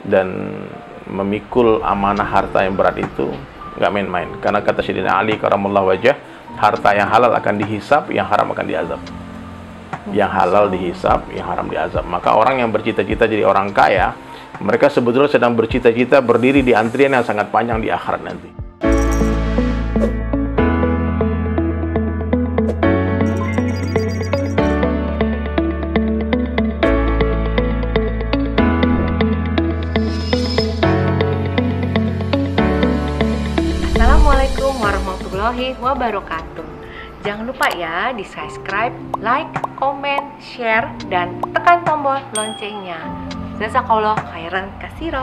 dan memikul amanah harta yang berat itu nggak main-main. Karena kata Sayyidina Ali karamallahu wajah, harta yang halal akan dihisab, yang haram akan diazab. Yang halal dihisab, yang haram diazab. Maka orang yang bercita-cita jadi orang kaya, mereka sebetulnya sedang bercita-cita berdiri di antrian yang sangat panjang di akhirat nanti. Assalamualaikum warahmatullahi wabarakatuh. Jangan lupa ya di subscribe, like, komen, share, dan tekan tombol loncengnya. Jazakallah khairan katsira.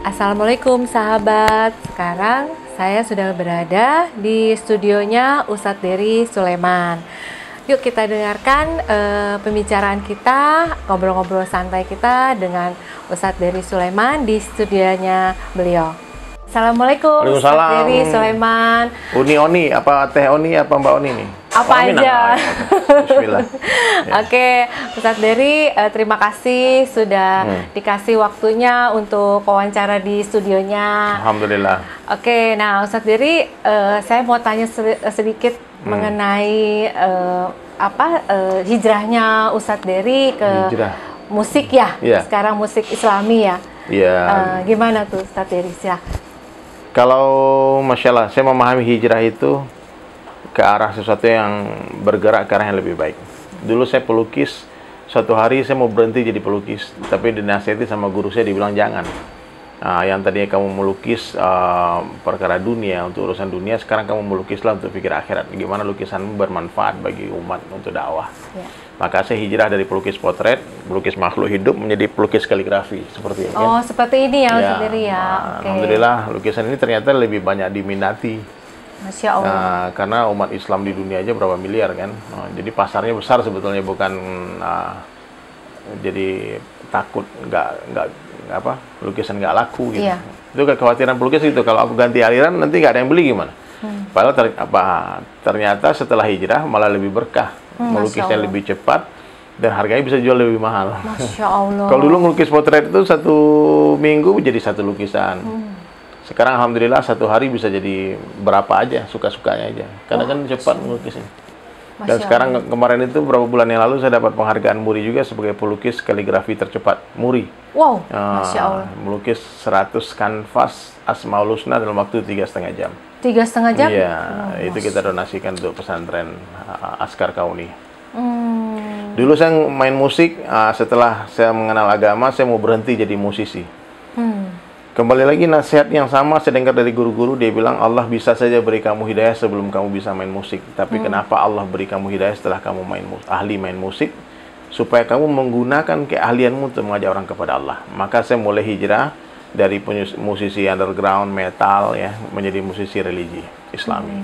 Assalamualaikum sahabat. Sekarang saya sudah berada di studionya Ustadz Dery Sulaiman. Yuk kita dengarkan pembicaraan kita, ngobrol-ngobrol santai kita dengan Ustadz Dery Sulaiman di studionya beliau. Assalamualaikum Ustadz Dery Sulaiman. Oni, apa Teh Oni, apa Mbak Oni nih? Apa aja. Bismillah. Ya. Oke, Ustadz Dery, terima kasih sudah dikasih waktunya untuk wawancara di studionya. Alhamdulillah. Oke, nah Ustadz Dery, saya mau tanya sedikit mengenai hijrahnya Ustadz Dery ke musik ya. Sekarang musik Islami ya. Gimana tuh Ustadz Dery? Silahkan. Kalau Masya Allah, saya memahami hijrah itu ke arah sesuatu yang bergerak ke arah yang lebih baik. Dulu saya pelukis, suatu hari saya mau berhenti jadi pelukis, tapi dinasihati sama guru saya, dibilang jangan. Yang tadinya kamu melukis perkara dunia, untuk urusan dunia, sekarang kamu melukislah untuk pikir akhirat. Gimana lukisanmu bermanfaat bagi umat untuk dakwah. Maka saya hijrah dari pelukis potret, pelukis makhluk hidup, menjadi pelukis kaligrafi seperti ini. Oh, seperti ini ya Ustadz Dery ya. Alhamdulillah, lukisan ini ternyata lebih banyak diminati. Masya Allah. Karena umat Islam di dunia aja berapa miliar kan, jadi pasarnya besar sebetulnya, bukan jadi takut lukisan nggak laku gitu. Itu kekhawatiran pelukis itu, kalau aku ganti aliran nanti nggak ada yang beli gimana. Padahal ternyata setelah hijrah malah lebih berkah, melukisnya lebih cepat dan harganya bisa jual lebih mahal. Masya Allah. Kalau dulu melukis potret itu 1 minggu jadi 1 lukisan. Sekarang alhamdulillah 1 hari bisa jadi berapa aja, suka-sukanya aja. Karena kan cepat melukisnya. Dan sekarang kemarin itu beberapa bulan yang lalu saya dapat penghargaan MURI juga sebagai pelukis kaligrafi tercepat. MURI. Wow, Masya Allah. Melukis 100 kanvas Asmaul Husna dalam waktu 3,5 jam. 3,5 jam? Iya, itu kita donasikan untuk pesantren Askar Kauni. Dulu saya main musik, setelah saya mengenal agama, saya mau berhenti jadi musisi. Kembali lagi nasihat yang sama saya dengar dari guru-guru, dia bilang Allah bisa saja beri kamu hidayah sebelum kamu bisa main musik. Tapi kenapa Allah beri kamu hidayah setelah kamu ahli main musik? Supaya kamu menggunakan keahlianmu untuk mengajak orang kepada Allah. Maka saya mulai hijrah dari musisi underground metal ya menjadi musisi religi Islami.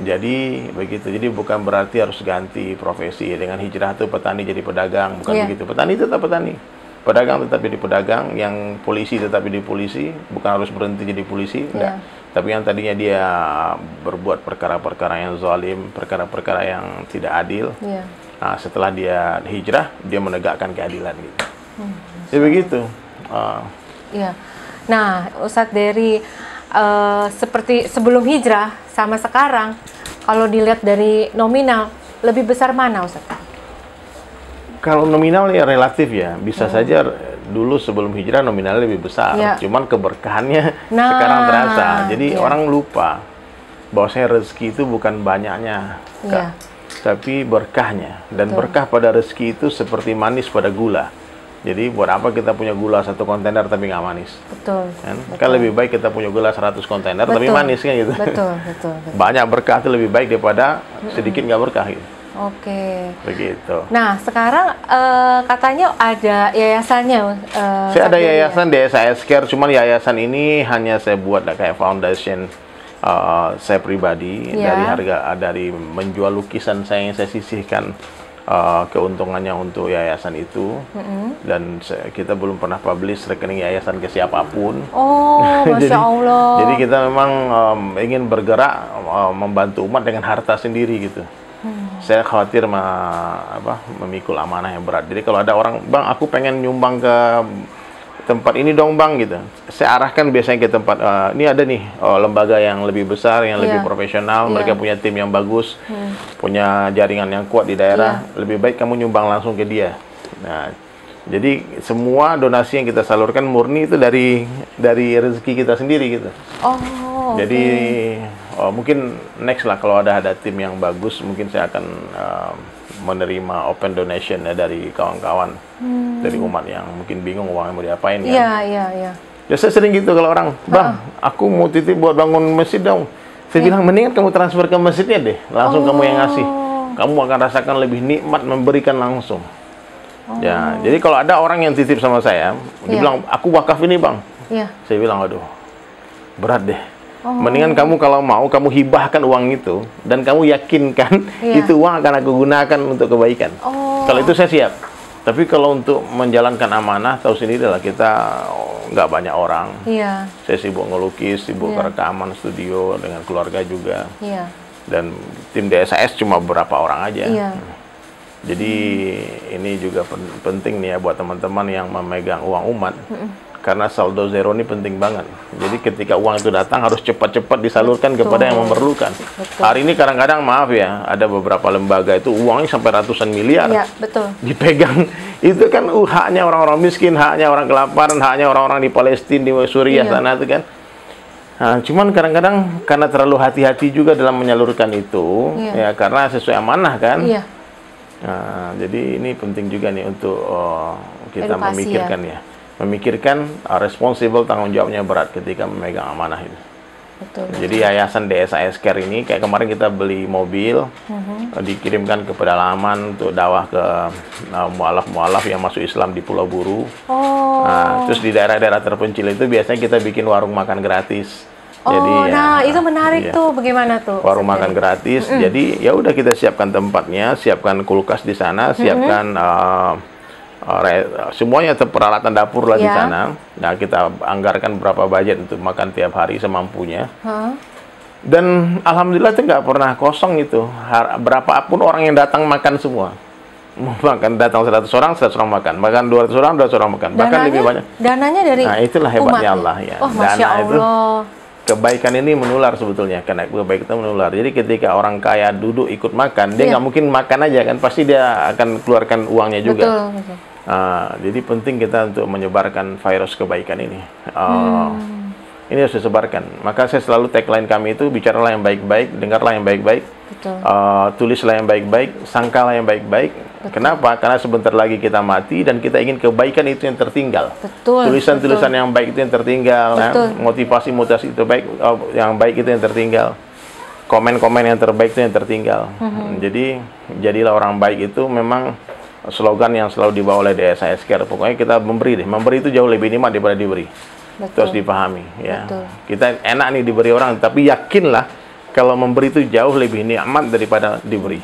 Jadi begitu. Jadi bukan berarti harus ganti profesi. Dengan hijrah itu petani jadi pedagang, bukan begitu. Petani tetap petani. Pedagang tetap jadi pedagang, yang polisi tetap jadi polisi, bukan harus berhenti jadi polisi, enggak. Tapi yang tadinya dia berbuat perkara-perkara yang zalim, perkara-perkara yang tidak adil, nah, setelah dia hijrah, dia menegakkan keadilan gitu. Jadi begitu. Nah, Ustadz Dery, seperti sebelum hijrah sama sekarang, kalau dilihat dari nominal, lebih besar mana Ustadz? Kalau nominal ya relatif ya, bisa saja dulu sebelum hijrah nominalnya lebih besar, cuman keberkahannya sekarang terasa. Jadi orang lupa bahwasanya rezeki itu bukan banyaknya, tapi berkahnya. Dan berkah pada rezeki itu seperti manis pada gula. Jadi buat apa kita punya gula 1 kontainer tapi nggak manis? Betul. Kan lebih baik kita punya gula 100 kontainer tapi manis kan gitu. Betul. Banyak berkah itu lebih baik daripada sedikit nggak berkah gitu. Oke. Begitu. Nah, sekarang katanya ada yayasannya. Saya ada yayasan DSAS Care, cuman yayasan ini hanya saya buat kayak foundation saya pribadi, dari menjual lukisan saya yang saya sisihkan keuntungannya untuk yayasan itu. Dan kita belum pernah publish rekening yayasan ke siapapun. Oh, Masya Allah. Jadi kita memang ingin bergerak membantu umat dengan harta sendiri gitu. Saya khawatir memikul amanah yang berat. Jadi kalau ada orang, bang, aku pengen nyumbang ke tempat ini dong bang, gitu. Saya arahkan biasanya ke tempat, ini ada nih lembaga yang lebih besar, yang lebih profesional, mereka punya tim yang bagus, punya jaringan yang kuat di daerah. Lebih baik kamu nyumbang langsung ke dia. Nah, jadi semua donasi yang kita salurkan murni itu dari rezeki kita sendiri gitu. Oh. Jadi mungkin next lah kalau ada tim yang bagus, mungkin saya akan menerima open donation ya dari kawan-kawan dari umat yang mungkin bingung uangnya mau diapain kan. Iya. Ya saya sering gitu kalau orang, bang, aku mau titip buat bangun masjid dong. Saya bilang mendingan kamu transfer ke masjidnya deh, langsung kamu yang ngasih. Kamu akan rasakan lebih nikmat memberikan langsung. Ya, jadi kalau ada orang yang titip sama saya, dia bilang aku wakaf ini bang. Saya bilang aduh, berat deh. Mendingan kamu kalau mau, kamu hibahkan uang itu dan kamu yakinkan itu uang akan aku gunakan untuk kebaikan. Kalau itu saya siap. Tapi kalau untuk menjalankan amanah, tahu sendiri lah kita nggak banyak orang. Saya sibuk ngelukis, sibuk rekaman studio dengan keluarga juga. Dan tim DSAS cuma beberapa orang aja. Jadi ini juga penting nih ya buat teman-teman yang memegang uang umat. Karena saldo zero ini penting banget. Jadi ketika uang itu datang harus cepat-cepat disalurkan kepada yang memerlukan. Hari ini kadang-kadang maaf ya, ada beberapa lembaga itu uangnya sampai ratusan miliar. Dipegang. Itu kan haknya orang-orang miskin, haknya orang kelaparan, haknya orang-orang di Palestina, di Suriah sana itu kan. Nah, cuman kadang-kadang karena terlalu hati-hati juga dalam menyalurkan itu, ya karena sesuai amanah kan. Nah, jadi ini penting juga nih untuk kita memikirkan memikirkan responsible, tanggung jawabnya berat ketika memegang amanah itu. Jadi yayasan DSAS Care ini kayak kemarin kita beli mobil, dikirimkan ke pedalaman untuk dakwah ke mualaf-mualaf yang masuk Islam di Pulau Buru. Nah, terus di daerah-daerah terpencil itu biasanya kita bikin warung makan gratis. Jadi itu menarik tuh. Bagaimana tuh? Warung makan gratis. Jadi ya udah kita siapkan tempatnya, siapkan kulkas di sana, siapkan semuanya peralatan dapur lah di sana. Nah, kita anggarkan berapa budget untuk makan tiap hari semampunya. Dan alhamdulillah itu nggak pernah kosong itu. Berapapun orang yang datang makan semua. Makan datang 100 orang makan. Bahkan 200 orang makan. Bahkan lebih banyak. Dananya dari Nah, itulah hebatnya Allah ya. Masya Allah. Kebaikan ini menular sebetulnya, karena kebaikan itu menular. Jadi ketika orang kaya duduk ikut makan, dia nggak mungkin makan aja kan, pasti dia akan keluarkan uangnya juga. Jadi penting kita untuk menyebarkan virus kebaikan ini. Ini harus disebarkan. Maka saya selalu tagline kami itu, bicaralah yang baik-baik, dengarlah yang baik-baik, tulislah yang baik-baik, sangkalah yang baik-baik. Kenapa? Karena sebentar lagi kita mati dan kita ingin kebaikan itu yang tertinggal. Tulisan-tulisan yang baik itu yang tertinggal, motivasi-motivasi itu baik, yang baik itu yang tertinggal. Komen-komen yang terbaik itu yang tertinggal. Jadi jadilah orang baik itu memang slogan yang selalu dibawa oleh DSAS Care. Pokoknya kita memberi deh. Memberi itu jauh lebih nikmat daripada diberi. Terus dipahami ya. Kita enak nih diberi orang, tapi yakinlah kalau memberi itu jauh lebih nikmat daripada diberi.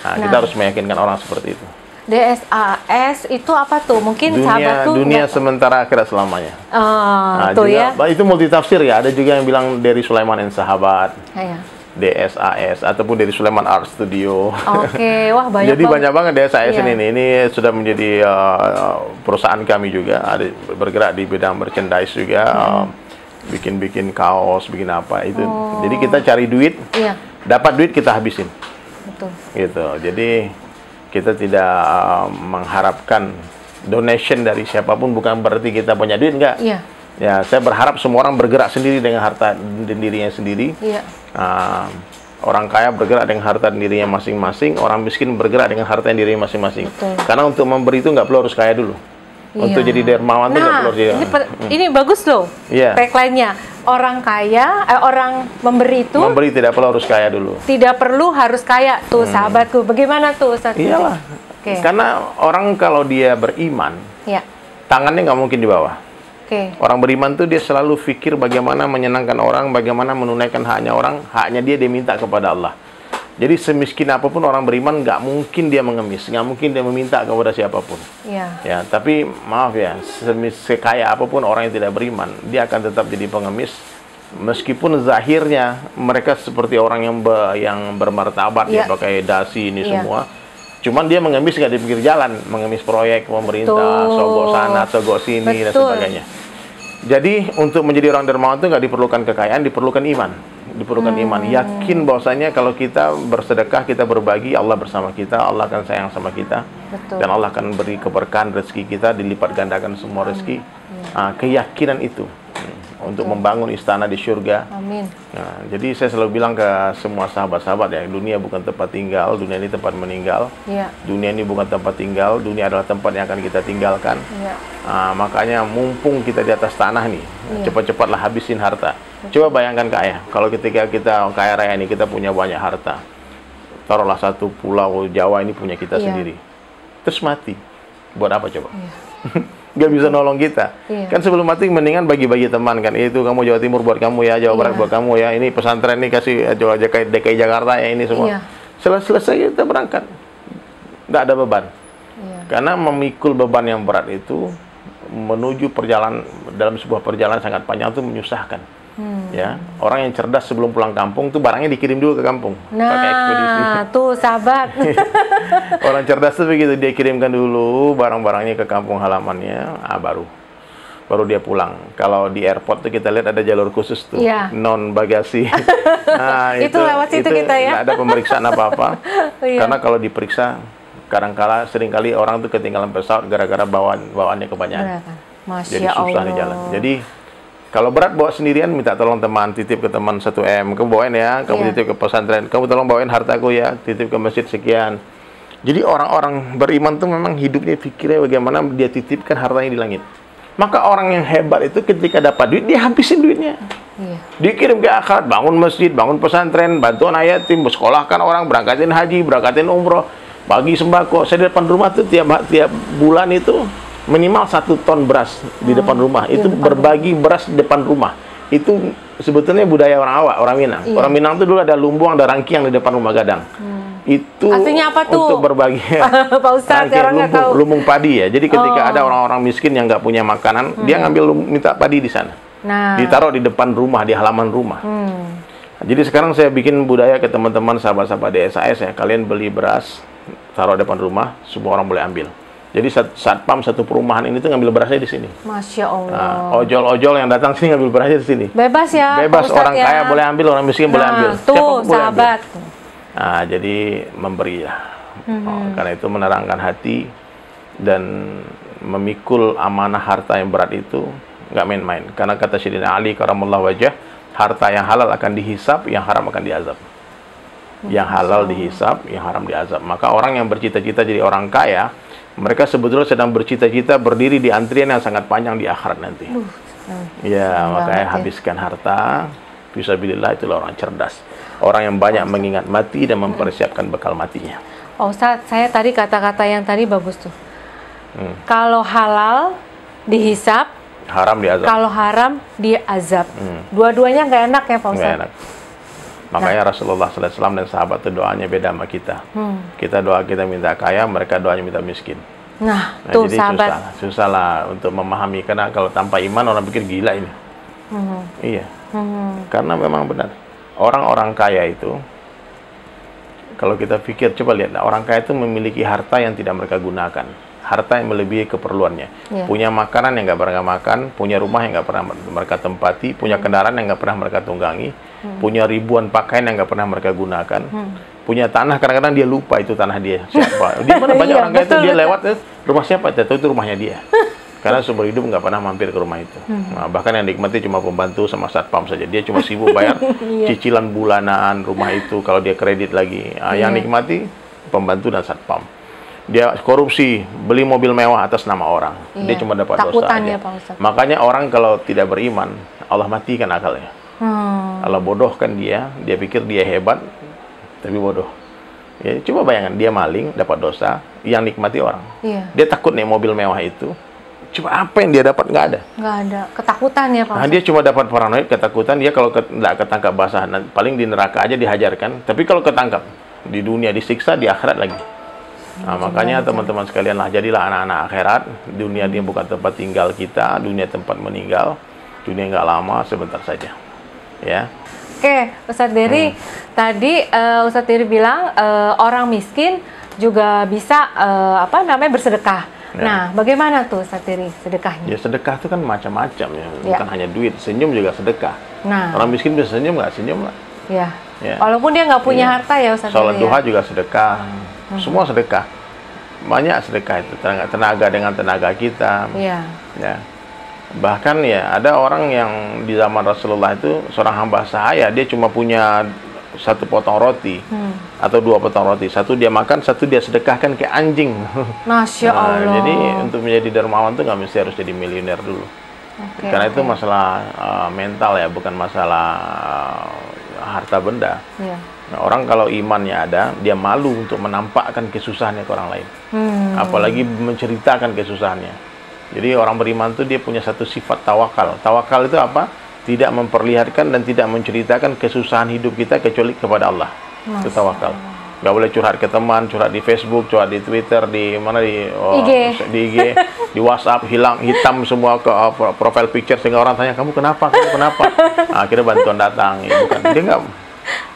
Nah, kita harus meyakinkan orang seperti itu. DSAS itu apa tuh? Mungkin sahabat tuh dunia sementara akhirat selamanya. Tuh juga, ya. Itu multitafsir ya. Ada juga yang bilang dari Sulaiman dan sahabat. DSAS ataupun dari Sulaiman Art Studio. Wah banyak. Jadi banyak banget DSAS ini. Ini sudah menjadi perusahaan kami juga. Ada bergerak di bidang merchandise juga. Bikin kaos, bikin apa itu. Jadi kita cari duit, dapat duit kita habisin. Gitu. Jadi kita tidak mengharapkan donation dari siapapun, bukan berarti kita punya duit, enggak. Ya, saya berharap semua orang bergerak sendiri dengan harta dirinya sendiri. Orang kaya bergerak dengan harta dirinya masing-masing, orang miskin bergerak dengan harta dirinya masing-masing. Karena untuk memberi itu nggak perlu harus kaya dulu. Untuk jadi dermawan itu nggak perlu dia. Ini bagus loh. Iya. Tagline-nya, orang kaya, orang memberi itu. Memberi tidak perlu harus kaya dulu. Tidak perlu harus kaya tuh, sahabatku. Bagaimana tuh, Ustaz? Iyalah. Karena orang kalau dia beriman, tangannya nggak mungkin di bawah. Orang beriman tuh dia selalu pikir bagaimana menyenangkan orang, bagaimana menunaikan haknya dia minta kepada Allah. Jadi semiskin apapun orang beriman nggak mungkin dia mengemis, nggak mungkin dia meminta kepada siapapun. Ya, tapi maaf ya, sekaya apapun orang yang tidak beriman, dia akan tetap jadi pengemis. Meskipun zahirnya mereka seperti orang yang bermartabat, ya pakai dasi ini semua. Cuman dia mengemis nggak di pinggir jalan, mengemis proyek pemerintah, sogok sana, sogok sini dan sebagainya. Jadi untuk menjadi orang dermawan itu nggak diperlukan kekayaan, diperlukan iman. Diperlukan iman. Yakin bahwasanya kalau kita bersedekah, kita berbagi, Allah bersama kita, Allah akan sayang sama kita. Dan Allah akan beri keberkahan rezeki kita, dilipat gandakan semua rezeki. Keyakinan itu untuk membangun istana di surga. Amin. Nah, jadi saya selalu bilang ke semua sahabat-sahabat ya, dunia bukan tempat tinggal, dunia ini tempat meninggal. Dunia ini bukan tempat tinggal, dunia adalah tempat yang akan kita tinggalkan. Makanya mumpung kita di atas tanah nih, cepat-cepatlah habisin harta. Coba bayangkan kaya, kalau ketika kita kaya raya ini, kita punya banyak harta. Taruhlah satu pulau Jawa ini punya kita sendiri. Terus mati. Buat apa coba? Gak bisa nolong kita. Kan sebelum mati mendingan bagi-bagi teman kan. Itu kamu Jawa Timur buat kamu ya, Jawa Barat buat kamu ya. Ini pesantren ini kasih DKI Jakarta ya, ini semua. Selesai kita berangkat. Nggak ada beban. Karena memikul beban yang berat itu menuju perjalanan, dalam sebuah perjalanan sangat panjang itu menyusahkan. Ya, orang yang cerdas sebelum pulang kampung tuh barangnya dikirim dulu ke kampung pakai ekspedisi. Tuh sahabat. Orang cerdas tuh begitu, dia kirimkan dulu barang-barangnya ke kampung halamannya, baru dia pulang. Kalau di airport tuh kita lihat ada jalur khusus tuh, non bagasi. Nah, itu lewat situ kita ya. Nggak ada pemeriksaan apa-apa. Karena kalau diperiksa, seringkali orang tuh ketinggalan pesawat gara-gara bawaannya kebanyakan. Jadi susah di jalan. Jadi kalau berat bawa sendirian, minta tolong teman, titip ke teman 1M, kamu bawain ya, kamu titip ke pesantren, kamu tolong bawain hartaku ya, titip ke masjid sekian. Jadi orang-orang beriman tuh memang hidupnya pikirnya bagaimana dia titipkan hartanya di langit. Maka orang yang hebat itu ketika dapat duit, dia habisin duitnya. Dikirim ke akhirat, bangun masjid, bangun pesantren, bantu anak yatim, sekolahkan orang, berangkatin haji, berangkatin umroh, bagi sembako. Saya di depan rumah tuh tiap bulan itu minimal 1 ton beras di depan rumah. Itu berbagi beras di depan rumah. Itu sebetulnya budaya orang Minang. Orang Minang itu dulu ada lumbung, ada rangkiang di depan rumah gadang. Itu artinya apa tuh? Untuk berbagi. Pak Ustadz, orang nggak tahu. Lumbung padi ya. Jadi ketika ada orang-orang miskin yang nggak punya makanan, dia ngambil minta padi di sana. Ditaruh di depan rumah, di halaman rumah. Jadi sekarang saya bikin budaya ke teman-teman sahabat-sahabat di SAS ya. Kalian beli beras, taruh di depan rumah, semua orang boleh ambil. Jadi satpam satu perumahan ini tuh ngambil berasnya di sini. Masya Allah. Nah, ojol-ojol yang datang sini ngambil berasnya di sini. Bebas ya. Bebas, orang kaya boleh ambil, orang miskin boleh ambil. Tuh, sahabat. Nah, jadi memberi ya. Karena itu menerangkan hati dan memikul amanah harta yang berat itu nggak main-main. Karena kata Sayyidina Ali karamallahu wajah, harta yang halal akan dihisap, yang haram akan diazab. Yang halal dihisap, yang haram diazab. Maka orang yang bercita-cita jadi orang kaya, mereka sebetulnya sedang bercita-cita berdiri di antrian yang sangat panjang di akhirat nanti. Ya, makanya habiskan harta. Fisabilillah, itulah orang cerdas. Orang yang banyak mengingat mati dan mempersiapkan bekal matinya. Ustadz, saya tadi kata-kata yang tadi bagus tuh. Kalau halal dihisap, haram diazab. Kalau haram diazab. Dua-duanya nggak enak ya Pak Ustadz? Nggak enak. Makanya Rasulullah SAW dan sahabat itu doanya beda sama kita. Kita doa kita minta kaya, mereka doanya minta miskin. Nah tuh jadi sahabat. susah lah untuk memahami, karena kalau tanpa iman orang pikir gila ini. Iya. Karena memang benar. Orang-orang kaya itu, kalau kita pikir, coba lihat, orang kaya itu memiliki harta yang tidak mereka gunakan. Harta yang melebihi keperluannya. Punya makanan yang nggak pernah makan, punya rumah yang nggak pernah mereka tempati, punya kendaraan yang nggak pernah mereka tunggangi, punya ribuan pakaian yang nggak pernah mereka gunakan, punya tanah, kadang-kadang dia lupa itu tanah dia siapa. Di mana banyak orang kaya itu dia lewat, rumah siapa? Tahu itu rumahnya dia. Karena seumur hidup nggak pernah mampir ke rumah itu. Nah, bahkan yang nikmati cuma pembantu sama satpam saja. Dia cuma sibuk bayar cicilan bulanan rumah itu kalau dia kredit lagi. Yang nikmati pembantu dan satpam. dia korupsi, beli mobil mewah atas nama orang. Dia cuma dapat dosa aja. Pak Ustadz. Makanya orang kalau tidak beriman, Allah matikan akalnya. Allah bodohkan dia pikir dia hebat, tapi bodoh. Ya, coba bayangkan, dia maling, dapat dosa, yang nikmati orang. Dia takut nih mobil mewah itu. Coba apa yang dia dapat? Nggak ada. Nggak ada. Ketakutan ya Pak Ustadz. Dia cuma dapat paranoid, ketakutan. Dia kalau nggak ketangkap basah, paling di neraka aja dihajarkan. Tapi kalau ketangkap, di dunia disiksa, di akhirat lagi. Nah, makanya teman-teman sekalian lah, jadilah anak-anak akhirat. Dunia dia bukan tempat tinggal kita, dunia tempat meninggal. Dunia nggak lama, sebentar saja. Ya. Oke, Ustadz Dery, tadi Ustadz Dery bilang orang miskin juga bisa bersedekah. Nah, bagaimana tuh Ustadz Dery sedekahnya? Ya, sedekah itu kan macam-macam ya, bukan hanya duit. Senyum juga sedekah. Nah, orang miskin bisa senyum nggak? Senyum lah. Ya. Walaupun dia nggak punya harta ya Ustadz Dery. Sholat duha juga sedekah. Semua sedekah. Banyak sedekah itu, tenaga dengan tenaga kita. Ya. Bahkan ya ada orang yang di zaman Rasulullah itu, seorang hamba sahaya, dia cuma punya 1 potong roti atau 2 potong roti. 1 dia makan, 1 dia sedekahkan ke anjing. Masya Allah. Jadi untuk menjadi dermawan itu nggak mesti harus jadi miliuner dulu. Karena itu masalah mental ya, bukan masalah harta benda. Nah, orang kalau imannya ada, dia malu untuk menampakkan kesusahannya ke orang lain. Apalagi menceritakan kesusahannya. Jadi orang beriman itu dia punya satu sifat tawakal. Tawakal itu apa? Tidak memperlihatkan dan tidak menceritakan kesusahan hidup kita kecuali kepada Allah. Itu tawakal. Gak boleh curhat ke teman, curhat di Facebook, curhat di Twitter, di mana di IG, di WhatsApp, hitam semua ke profile picture sehingga orang tanya, kamu kenapa? Nah, akhirnya bantuan datang. Bukan,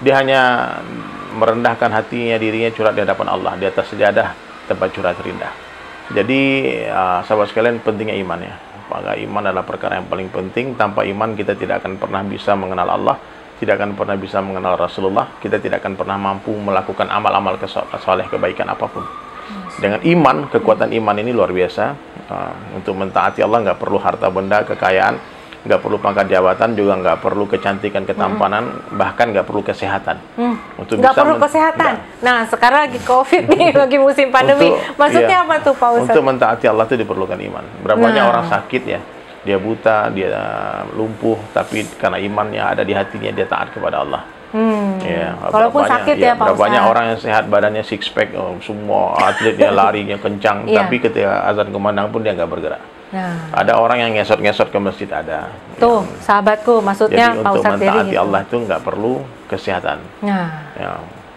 dia hanya merendahkan hatinya, dirinya, curhat di hadapan Allah di atas sejadah tempat curhat terindah. Jadi sahabat sekalian, pentingnya iman ya. Maka iman adalah perkara yang paling penting. Tanpa iman kita tidak akan pernah bisa mengenal Allah, tidak akan pernah bisa mengenal Rasulullah, kita tidak akan pernah mampu melakukan amal-amal soleh, kebaikan apapun. Dengan iman, kekuatan iman ini luar biasa. Untuk mentaati Allah nggak perlu harta benda, kekayaan, nggak perlu pangkat jabatan, juga nggak perlu kecantikan, ketampanan, bahkan nggak perlu kesehatan. Untuk nggak perlu kesehatan. Nah, sekarang lagi COVID nih, lagi musim pandemi. Maksudnya apa tuh Pak Ustadz? Untuk mentaati Allah itu diperlukan iman. Berapa banyak orang sakit ya, dia buta, dia lumpuh, tapi karena imannya ada di hatinya, dia taat kepada Allah. Walaupun sakit ya Pak Ustadz. Berapa banyak orang yang sehat, badannya six pack, semua atletnya larinya kencang, tapi ketika azan kumandang pun dia nggak bergerak. Ada orang yang ngesot-ngesot ke masjid, ada. Tuh, sahabatku, maksudnya Pak Ustadz Dery. Jadi untuk mentaati Allah itu nggak perlu kesehatan,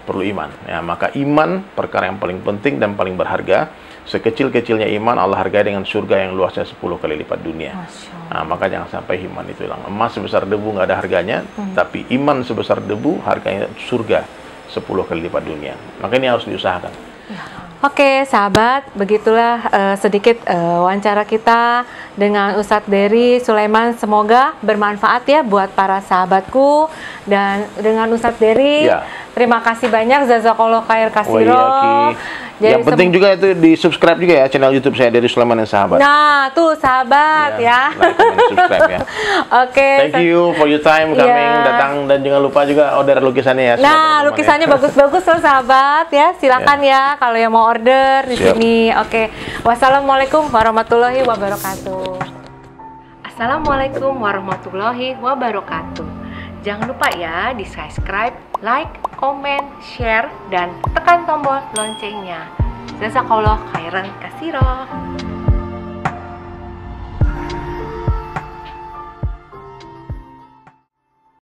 perlu iman. Maka iman perkara yang paling penting dan paling berharga. Sekecil-kecilnya iman, Allah hargai dengan surga yang luasnya 10 kali lipat dunia. Nah, maka jangan sampai iman itu hilang. Emas sebesar debu nggak ada harganya, tapi iman sebesar debu harganya surga 10 kali lipat dunia. Maka ini harus diusahakan. Oke, sahabat, begitulah sedikit wawancara kita dengan Ustadz Dery Sulaiman. Semoga bermanfaat ya buat para sahabatku. Dan dengan Ustadz Dery, terima kasih banyak, jazakallah khair kasiro. Yang penting juga itu di subscribe juga ya channel YouTube saya, Dery Sulaiman dan Sahabat. Nah, tuh sahabat ya. Like, comment, subscribe ya. Oke. Thank you for your time coming, datang, dan jangan lupa juga order lukisannya ya. Nah, lukisannya bagus-bagus loh sahabat ya. Silakan ya kalau yang mau order di sini. Oke. Wassalamualaikum warahmatullahi wabarakatuh. Assalamualaikum warahmatullahi wabarakatuh. Jangan lupa ya di subscribe, like, komen, share, dan tekan tombol loncengnya. Jazakallah khairan katsira.